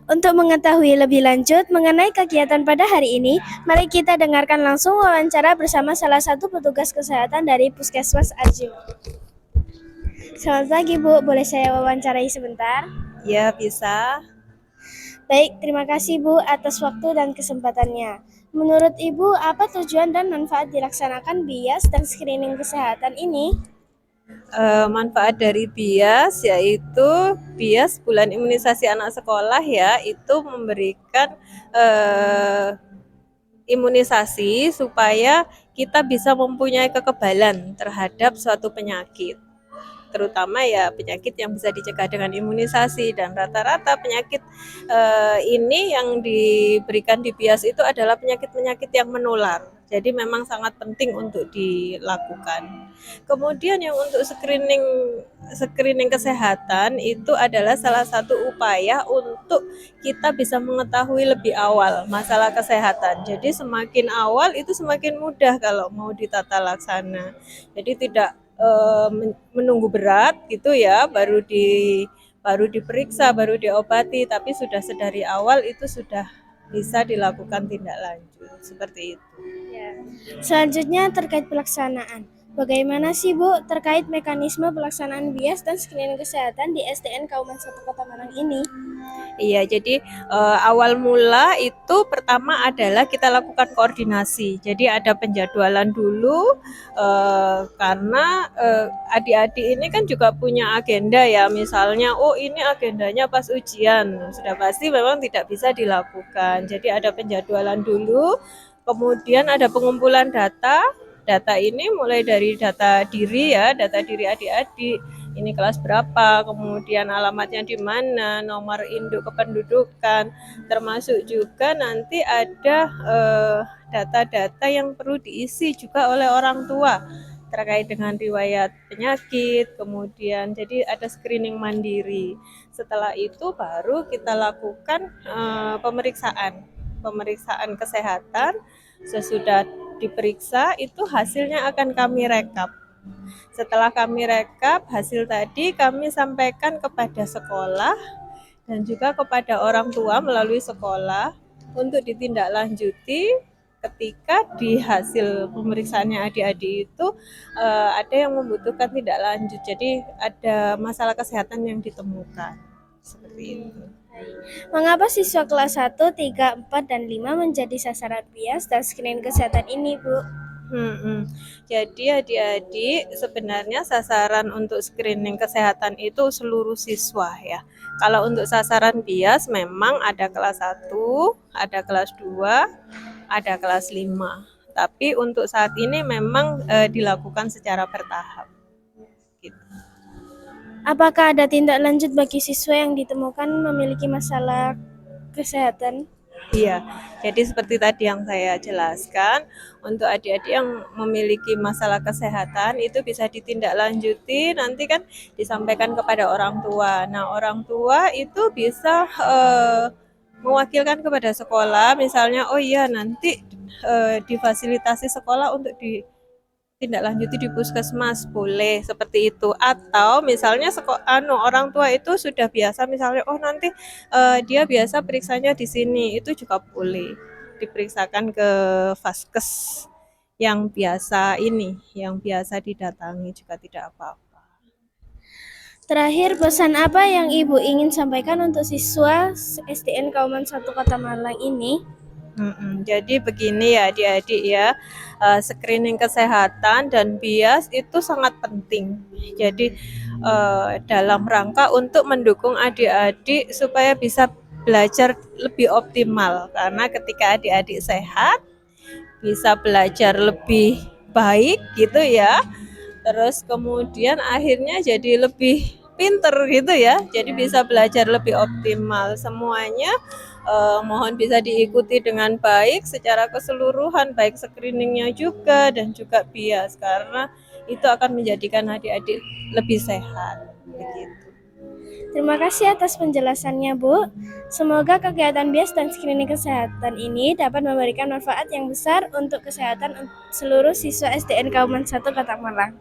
Untuk mengetahui lebih lanjut mengenai kegiatan pada hari ini, mari kita dengarkan langsung wawancara bersama salah satu petugas kesehatan dari Puskesmas Arjuna. Selamat pagi Bu, boleh saya wawancarai sebentar? Ya, bisa. Baik, terima kasih Bu atas waktu dan kesempatannya. Menurut Ibu, apa tujuan dan manfaat dilaksanakan bias dan screening kesehatan ini? Manfaat dari BIAS yaitu BIAS bulan imunisasi anak sekolah ya, itu memberikan imunisasi supaya kita bisa mempunyai kekebalan terhadap suatu penyakit, terutama ya penyakit yang bisa dicegah dengan imunisasi. Dan rata-rata penyakit ini yang diberikan di BIAS itu adalah penyakit-penyakit yang menular. Jadi memang sangat penting untuk dilakukan. Kemudian yang untuk screening kesehatan itu adalah salah satu upaya untuk kita bisa mengetahui lebih awal masalah kesehatan. Jadi semakin awal itu semakin mudah kalau mau ditata laksana. Jadi tidak menunggu berat gitu ya, baru diperiksa, baru diobati, tapi sudah sedari awal itu sudah bisa dilakukan tindak lanjut seperti itu. Ya. Selanjutnya terkait pelaksanaan. Bagaimana sih Bu terkait mekanisme pelaksanaan bias dan screening kesehatan di SDN Kauman 1 Kota Malang ini? Iya, jadi awal mula itu pertama adalah kita lakukan koordinasi. Jadi ada penjadwalan dulu, karena adik-adik ini kan juga punya agenda ya. Misalnya, oh ini agendanya pas ujian, sudah pasti memang tidak bisa dilakukan. Jadi ada penjadwalan dulu, kemudian ada pengumpulan data. Data ini mulai dari data diri ya, data diri adik-adik, ini kelas berapa, kemudian alamatnya di mana, nomor induk kependudukan, termasuk juga nanti ada data-data yang perlu diisi juga oleh orang tua terkait dengan riwayat penyakit, kemudian jadi ada screening mandiri. Setelah itu baru kita lakukan pemeriksaan kesehatan. Sesudah diperiksa itu hasilnya akan kami rekap. Setelah kami rekap hasil tadi, kami sampaikan kepada sekolah dan juga kepada orang tua melalui sekolah untuk ditindaklanjuti ketika di hasil pemeriksaannya adik-adik itu ada yang membutuhkan tindak lanjut. Jadi ada masalah kesehatan yang ditemukan. Seperti itu. Mengapa siswa kelas 1, 3, 4, dan 5 menjadi sasaran bias dan screening kesehatan ini, Bu? Jadi adik-adik sebenarnya sasaran untuk screening kesehatan itu seluruh siswa ya. Kalau untuk sasaran bias memang ada kelas 1, ada kelas 2, ada kelas 5. Tapi untuk saat ini memang dilakukan secara bertahap. Gitu. Apakah ada tindak lanjut bagi siswa yang ditemukan memiliki masalah kesehatan? Iya, jadi seperti tadi yang saya jelaskan, untuk adik-adik yang memiliki masalah kesehatan itu bisa ditindaklanjuti, nanti kan disampaikan kepada orang tua. Nah, orang tua itu bisa mewakilkan kepada sekolah, misalnya, oh iya nanti difasilitasi sekolah untuk ditindaklanjuti di puskesmas, boleh seperti itu. Atau misalnya orang tua itu sudah biasa, misalnya oh nanti dia biasa periksanya di sini, itu juga boleh diperiksakan ke vaskes yang biasa didatangi, juga tidak apa-apa. Terakhir, pesan apa yang Ibu ingin sampaikan untuk siswa SDN Kauman 1 Kota Malang ini? Jadi begini ya adik-adik ya, screening kesehatan dan bias itu sangat penting. Jadi dalam rangka untuk mendukung adik-adik supaya bisa belajar lebih optimal, karena ketika adik-adik sehat bisa belajar lebih baik gitu ya. Terus kemudian akhirnya jadi lebih pinter gitu ya. Jadi bisa belajar lebih optimal. Semuanya mohon bisa diikuti dengan baik secara keseluruhan, baik screeningnya juga dan juga bias, karena itu akan menjadikan adik-adik lebih sehat. Begitu. Terima kasih atas penjelasannya, Bu. Semoga kegiatan bias dan screening kesehatan ini dapat memberikan manfaat yang besar untuk kesehatan seluruh siswa SDN Kauman 1 Kota Malang.